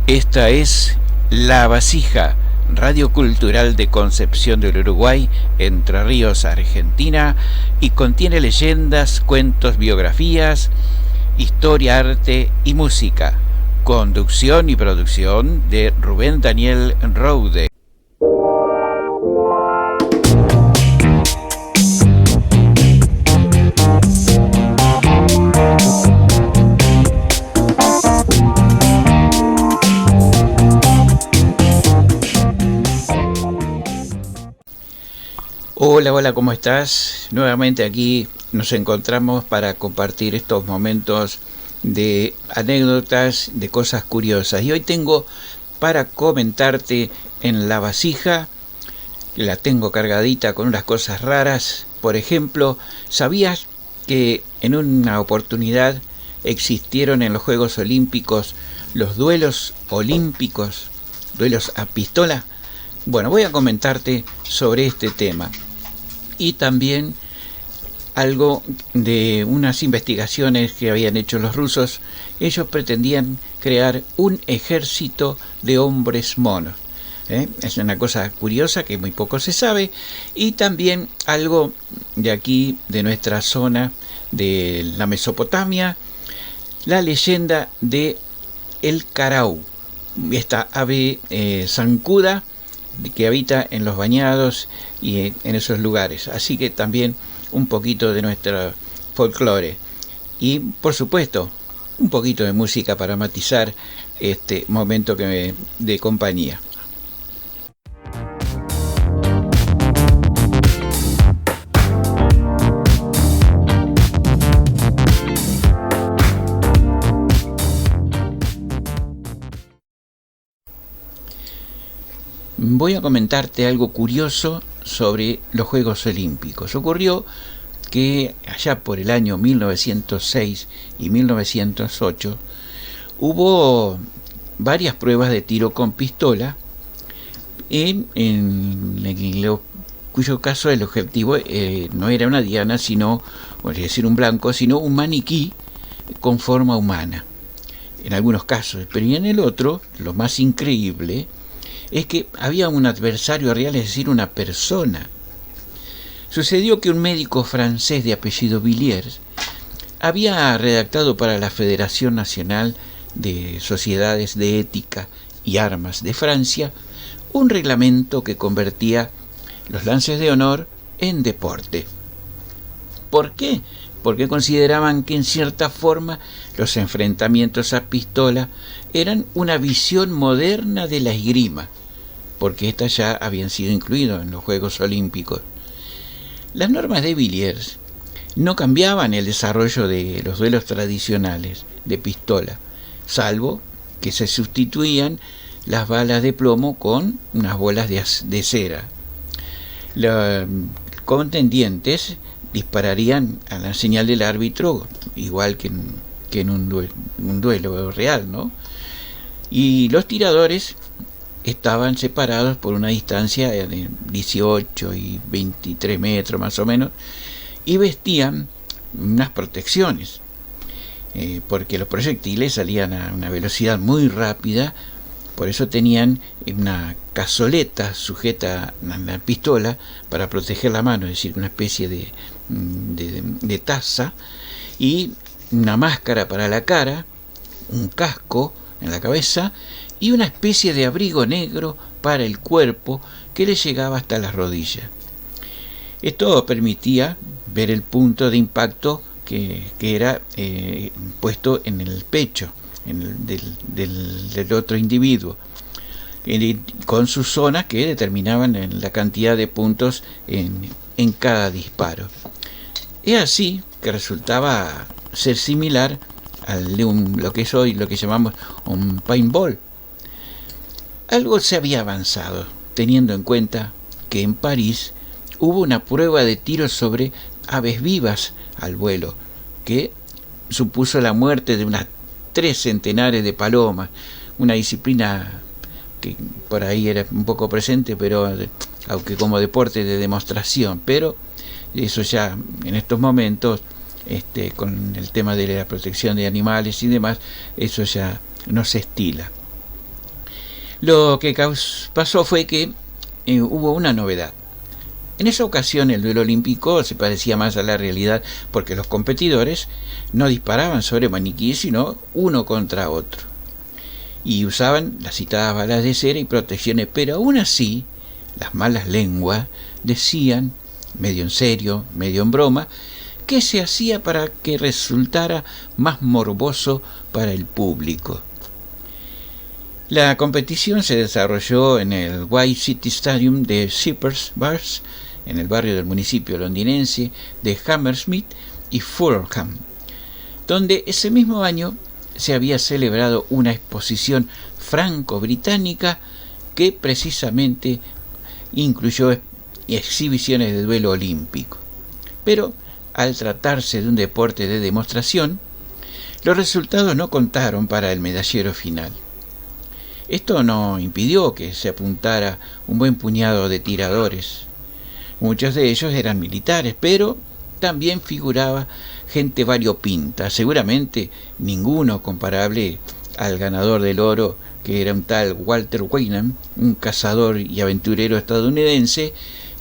Esta es La Vasija, Radio Cultural de Concepción del Uruguay, Entre Ríos, Argentina, y contiene leyendas, cuentos, biografías, historia, arte y música. Conducción y producción de Rubén Daniel Roude. Hola, hola, ¿cómo estás? Nuevamente aquí nos encontramos para compartir estos momentos de anécdotas, de cosas curiosas. Y hoy tengo para comentarte en La Vasija, la tengo cargadita con unas cosas raras. Por ejemplo, ¿sabías que en una oportunidad existieron en los Juegos Olímpicos los duelos olímpicos, duelos a pistola? Bueno, voy a comentarte sobre este tema. Y también algo de unas investigaciones que habían hecho los rusos. Ellos pretendían crear un ejército de hombres monos. Es una cosa curiosa que muy poco se sabe. Y también algo de aquí, de nuestra zona, de la Mesopotamia, la leyenda de el carau, esta ave zancuda que habita en los bañados y en esos lugares. Así que también un poquito de nuestro folclore. Y por supuesto, un poquito de música para matizar este momento de compañía. Voy a comentarte algo curioso sobre los Juegos Olímpicos. Ocurrió que allá por el año 1906 y 1908 hubo varias pruebas de tiro con pistola cuyo caso el objetivo no era una diana, sino, es decir, un blanco, sino un maniquí con forma humana, en algunos casos. Pero y en el otro, lo más increíble, es que había un adversario real, es decir, una persona. Sucedió que un médico francés de apellido Villiers había redactado para la Federación Nacional de Sociedades de Ética y Armas de Francia un reglamento que convertía los lances de honor en deporte. ¿Por qué? Porque consideraban que en cierta forma los enfrentamientos a pistola eran una visión moderna de la esgrima, porque éstas ya habían sido incluidas en los Juegos Olímpicos. Las normas de Villiers no cambiaban el desarrollo de los duelos tradicionales de pistola, salvo que se sustituían las balas de plomo con unas bolas de cera. Los contendientes dispararían a la señal del árbitro, igual que en un duelo real, ¿no? Y los tiradores estaban separados por una distancia de 18 y 23 metros más o menos, y vestían unas protecciones, porque los proyectiles salían a una velocidad muy rápida. Por eso tenían una cazoleta sujeta a la pistola para proteger la mano, es decir, una especie de taza, y una máscara para la cara, un casco en la cabeza y una especie de abrigo negro para el cuerpo que le llegaba hasta las rodillas. Esto permitía ver el punto de impacto que era puesto en el pecho del otro individuo, con sus zonas que determinaban la cantidad de puntos en cada disparo. Es así que resultaba ser similar al de lo que es hoy lo que llamamos un paintball. Algo se había avanzado, teniendo en cuenta que en París hubo una prueba de tiro sobre aves vivas al vuelo, que supuso la muerte de unas 3 centenares de palomas, una disciplina que por ahí era un poco presente, pero aunque como deporte de demostración. Pero eso ya en estos momentos, con el tema de la protección de animales y demás, eso ya no se estila. Lo que pasó fue que hubo una novedad. En esa ocasión el duelo olímpico se parecía más a la realidad porque los competidores no disparaban sobre maniquíes sino uno contra otro. Y usaban las citadas balas de cera y protecciones, pero aún así las malas lenguas decían, medio en serio, medio en broma, que se hacía para que resultara más morboso para el público. La competición se desarrolló en el White City Stadium de Cypress Bars, en el barrio del municipio londinense de Hammersmith y Fulham, donde ese mismo año se había celebrado una exposición franco-británica que precisamente incluyó exhibiciones de duelo olímpico. Pero al tratarse de un deporte de demostración, los resultados no contaron para el medallero final. Esto no impidió que se apuntara un buen puñado de tiradores. Muchos de ellos eran militares, pero también figuraba gente variopinta, seguramente ninguno comparable al ganador del oro, que era un tal Walter Wyndham, un cazador y aventurero estadounidense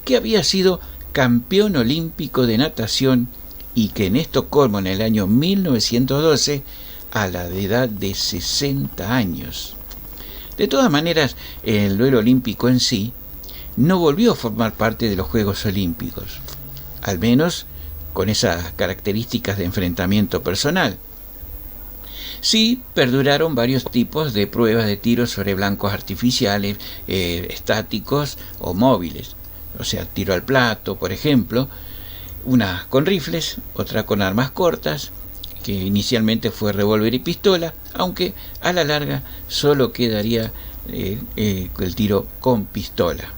que había sido campeón olímpico de natación y que en Estocolmo en el año 1912, a la edad de 60 años. De todas maneras, el duelo olímpico en sí no volvió a formar parte de los Juegos Olímpicos, al menos con esas características de enfrentamiento personal. Sí, perduraron varios tipos de pruebas de tiro sobre blancos artificiales, estáticos o móviles. O sea, tiro al plato, por ejemplo, una con rifles, otra con armas cortas, que inicialmente fue revólver y pistola, aunque a la larga solo quedaría el tiro con pistola.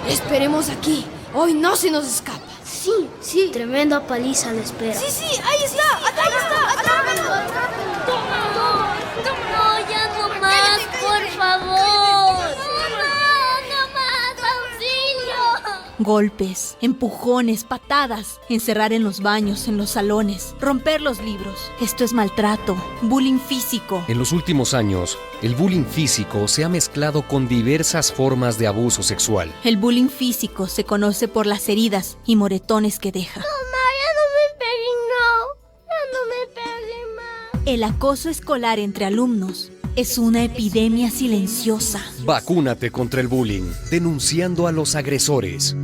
Esperemos aquí. Hoy no se nos escapa. Sí. Tremenda paliza la espera. Sí, ahí está. Atrápalo. No, ya no más, por favor. No más, auxilio. Golpes, empujones, patadas, encerrar en los baños, en los salones, romper los libros. Esto es maltrato, bullying físico. En los últimos años, el bullying físico se ha mezclado con diversas formas de abuso sexual. El bullying físico se conoce por las heridas y moretones que deja. No me peguen más. El acoso escolar entre alumnos es una epidemia silenciosa. Vacúnate contra el bullying, denunciando a los agresores.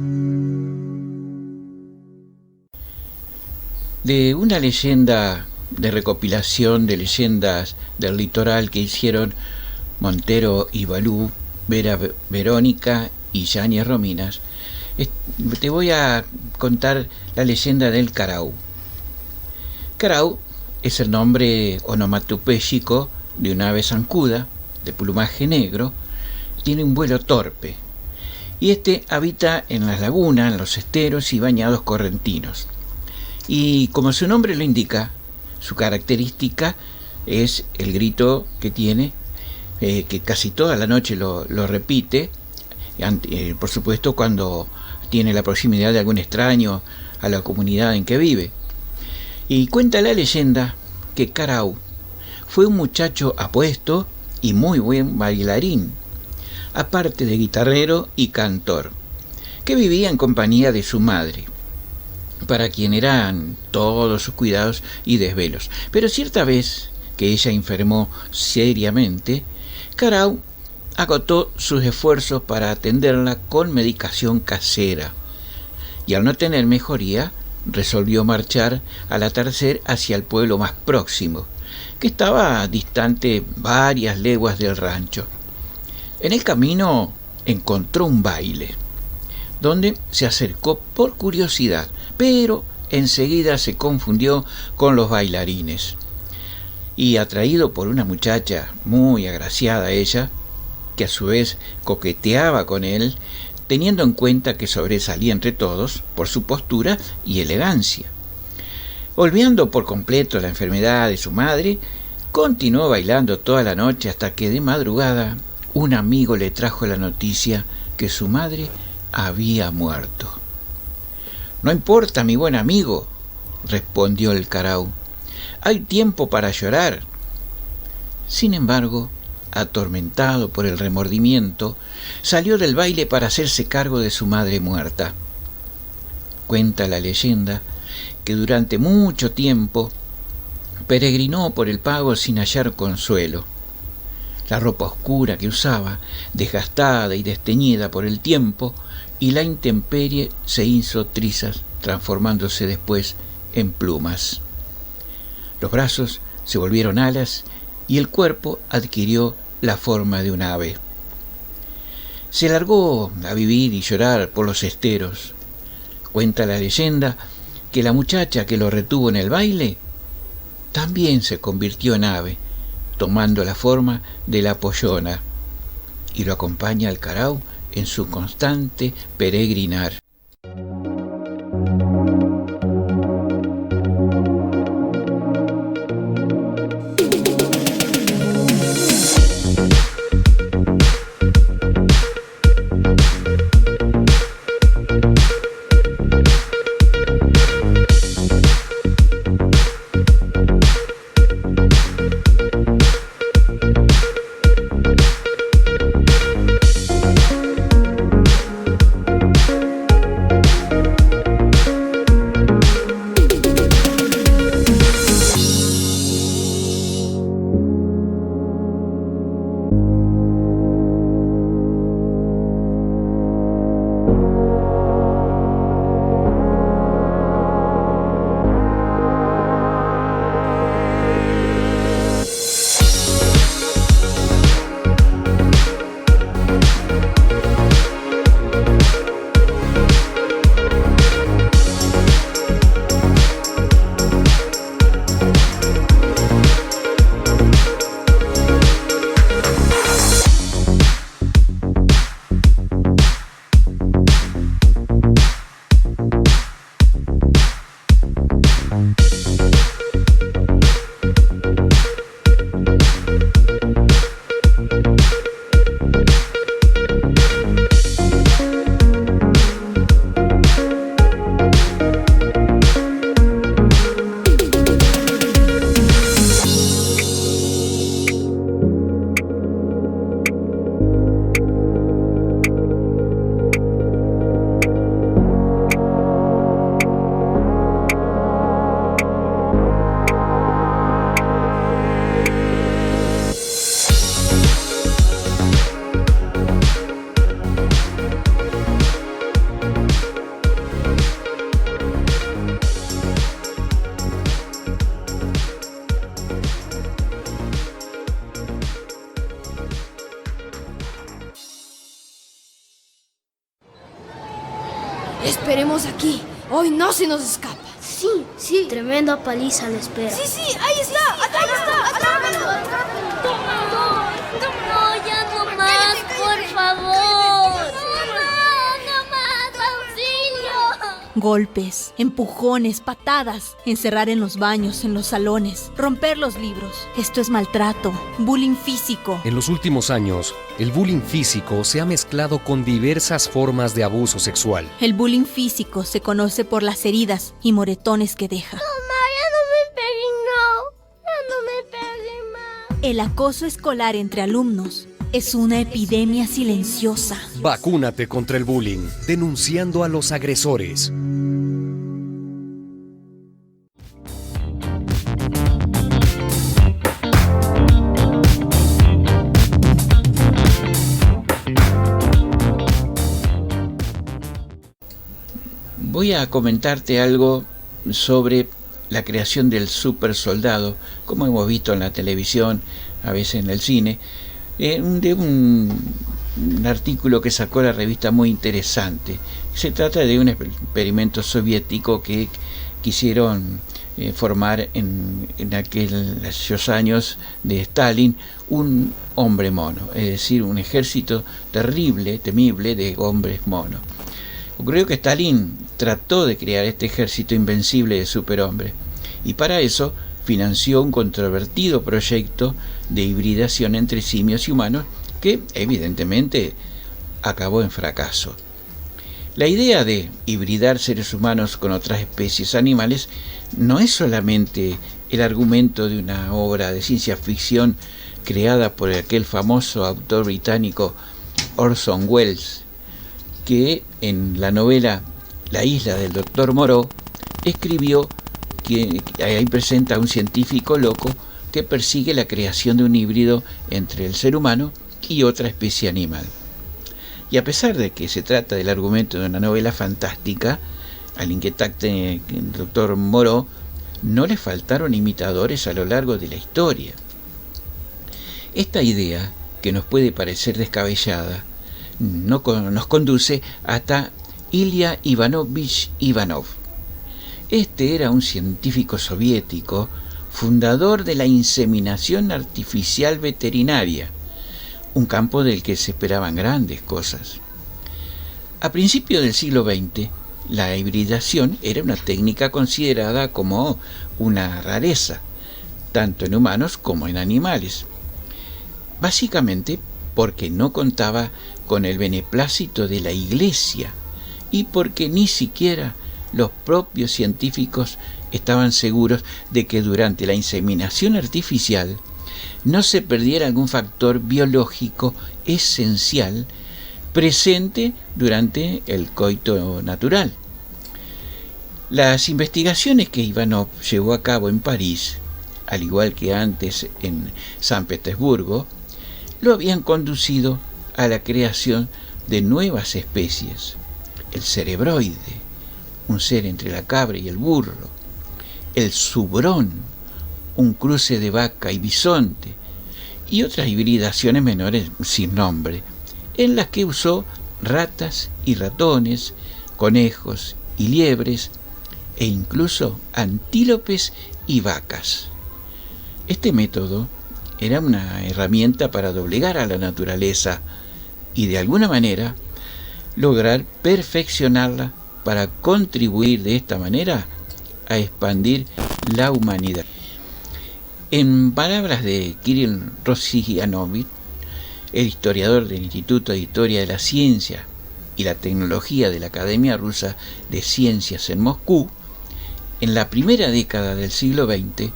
De una leyenda de recopilación de leyendas del litoral que hicieron Montero y Balú, Verónica y Yáñez Rominas, te voy a contar la leyenda del carau. Carau es el nombre onomatopéyico de una ave zancuda de plumaje negro. Tiene un vuelo torpe y habita en las lagunas, en los esteros y bañados correntinos. Y como su nombre lo indica, su característica es el grito que tiene, que casi toda la noche lo repite, por supuesto cuando tiene la proximidad de algún extraño a la comunidad en que vive. Y cuenta la leyenda que Carau fue un muchacho apuesto y muy buen bailarín, aparte de guitarrero y cantor, que vivía en compañía de su madre, para quien eran todos sus cuidados y desvelos. Pero cierta vez que ella enfermó seriamente, Carau agotó sus esfuerzos para atenderla con medicación casera, y al no tener mejoría, resolvió marchar al atardecer hacia el pueblo más próximo, que estaba distante varias leguas del rancho. En el camino encontró un baile, donde se acercó por curiosidad, pero enseguida se confundió con los bailarines. Y atraído por una muchacha muy agraciada ella, que a su vez coqueteaba con él, teniendo en cuenta que sobresalía entre todos por su postura y elegancia. Olvidando por completo la enfermedad de su madre, continuó bailando toda la noche hasta que de madrugada un amigo le trajo la noticia que su madre había muerto. «No importa, mi buen amigo», respondió el carao. «Hay tiempo para llorar». Sin embargo, atormentado por el remordimiento, salió del baile para hacerse cargo de su madre muerta. Cuenta la leyenda que durante mucho tiempo peregrinó por el pago sin hallar consuelo. La ropa oscura que usaba, desgastada y desteñida por el tiempo y la intemperie, se hizo trizas, transformándose después en plumas. Los brazos se volvieron alas y el cuerpo adquirió la forma de un ave. Se largó a vivir y llorar por los esteros. Cuenta la leyenda que la muchacha que lo retuvo en el baile también se convirtió en ave, tomando la forma de la pollona, y lo acompaña al carao en su constante peregrinar. Esperemos aquí. Hoy no se nos escapa. Sí. Tremenda paliza le espera. Sí, ahí está. Atrápalo. No, ya no más, por favor. No más, auxilio. Golpes, empujones, patadas, encerrar en los baños, en los salones, romper los libros. Esto es maltrato, bullying físico. En los últimos años, el bullying físico se ha mezclado con diversas formas de abuso sexual. El bullying físico se conoce por las heridas y moretones que deja. El acoso escolar entre alumnos es una epidemia silenciosa. Vacúnate contra el bullying, denunciando a los agresores. Voy a comentarte algo sobre la creación del super soldado, como hemos visto en la televisión, a veces en el cine, de un artículo que sacó la revista muy interesante. Se trata de un experimento soviético que quisieron formar en aquellos años de Stalin un hombre mono, es decir, un ejército terrible, temible de hombres monos. Ocurrió que Stalin trató de crear este ejército invencible de superhombres y para eso financió un controvertido proyecto de hibridación entre simios y humanos que evidentemente acabó en fracaso. La idea de hibridar seres humanos con otras especies animales no es solamente el argumento de una obra de ciencia ficción creada por aquel famoso autor británico Orson Welles, que en la novela La isla del Dr. Moreau escribió que ahí presenta a un científico loco que persigue la creación de un híbrido entre el ser humano y otra especie animal. Y a pesar de que se trata del argumento de una novela fantástica, al inquietante Dr. Moreau no le faltaron imitadores a lo largo de la historia. Esta idea, que nos puede parecer descabellada, nos conduce hasta Ilya Ivanovich Ivanov. Este era un científico soviético, fundador de la inseminación artificial veterinaria, un campo del que se esperaban grandes cosas. A principios del siglo XX, la hibridación era una técnica considerada como una rareza, tanto en humanos como en animales, básicamente porque no contaba con el beneplácito de la Iglesia y porque ni siquiera los propios científicos estaban seguros de que durante la inseminación artificial no se perdiera algún factor biológico esencial presente durante el coito natural. Las investigaciones que Ivanov llevó a cabo en París, al igual que antes en San Petersburgo, lo habían conducido a la creación de nuevas especies: el cerebroide, un ser entre la cabra y el burro; el subrón, un cruce de vaca y bisonte; y otras hibridaciones menores sin nombre, en las que usó ratas y ratones, conejos y liebres, e incluso antílopes y vacas. Este método era una herramienta para doblegar a la naturaleza y de alguna manera lograr perfeccionarla para contribuir de esta manera a expandir la humanidad. En palabras de Kirill Rossianovich, el historiador del Instituto de Historia de la Ciencia y la Tecnología de la Academia Rusa de Ciencias en Moscú, en la primera década del siglo XX,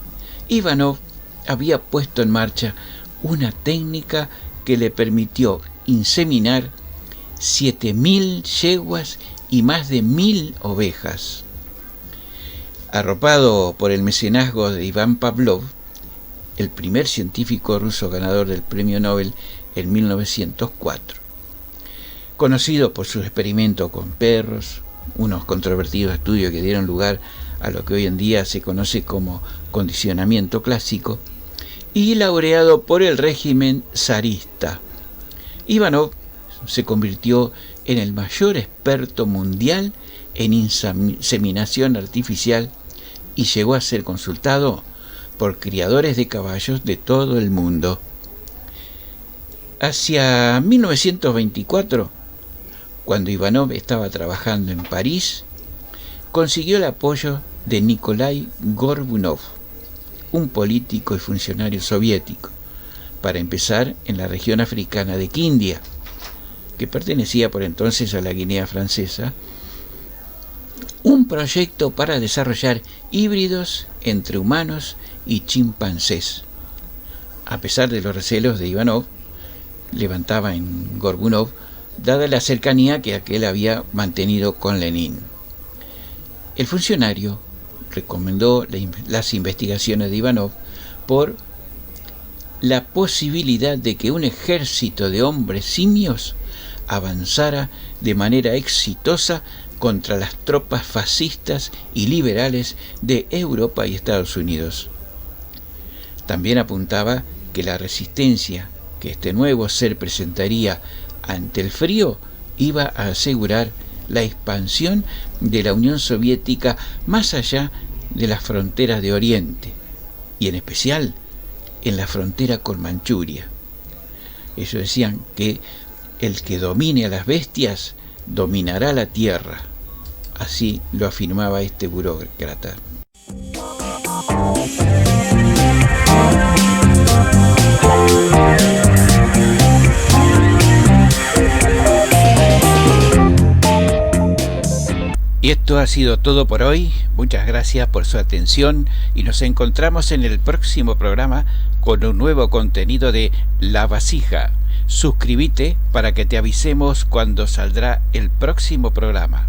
Ivanov había puesto en marcha una técnica que le permitió inseminar 7.000 yeguas y más de 1.000 ovejas. Arropado por el mecenazgo de Iván Pavlov, el primer científico ruso ganador del Premio Nobel en 1904. Conocido por sus experimentos con perros, unos controvertidos estudios que dieron lugar a lo que hoy en día se conoce como condicionamiento clásico, y laureado por el régimen zarista, Ivanov se convirtió en el mayor experto mundial en inseminación artificial y llegó a ser consultado por criadores de caballos de todo el mundo. Hacia 1924, cuando Ivanov estaba trabajando en París, consiguió el apoyo de Nikolai Gorbunov, un político y funcionario soviético, para empezar en la región africana de Quindia, que pertenecía por entonces a la Guinea Francesa, un proyecto para desarrollar híbridos entre humanos y chimpancés. A pesar de los recelos de Ivanov, levantaba en Gorbunov, dada la cercanía que aquel había mantenido con Lenin. El funcionario recomendó las investigaciones de Ivanov por la posibilidad de que un ejército de hombres simios avanzara de manera exitosa contra las tropas fascistas y liberales de Europa y Estados Unidos. También apuntaba que la resistencia que este nuevo ser presentaría ante el frío iba a asegurar la expansión de la Unión Soviética más allá de las fronteras de Oriente, y en especial en la frontera con Manchuria. Ellos decían que el que domine a las bestias dominará la tierra. Así lo afirmaba este burócrata. Esto ha sido todo por hoy. Muchas gracias por su atención y nos encontramos en el próximo programa con un nuevo contenido de La Vasija. Suscríbete para que te avisemos cuando saldrá el próximo programa.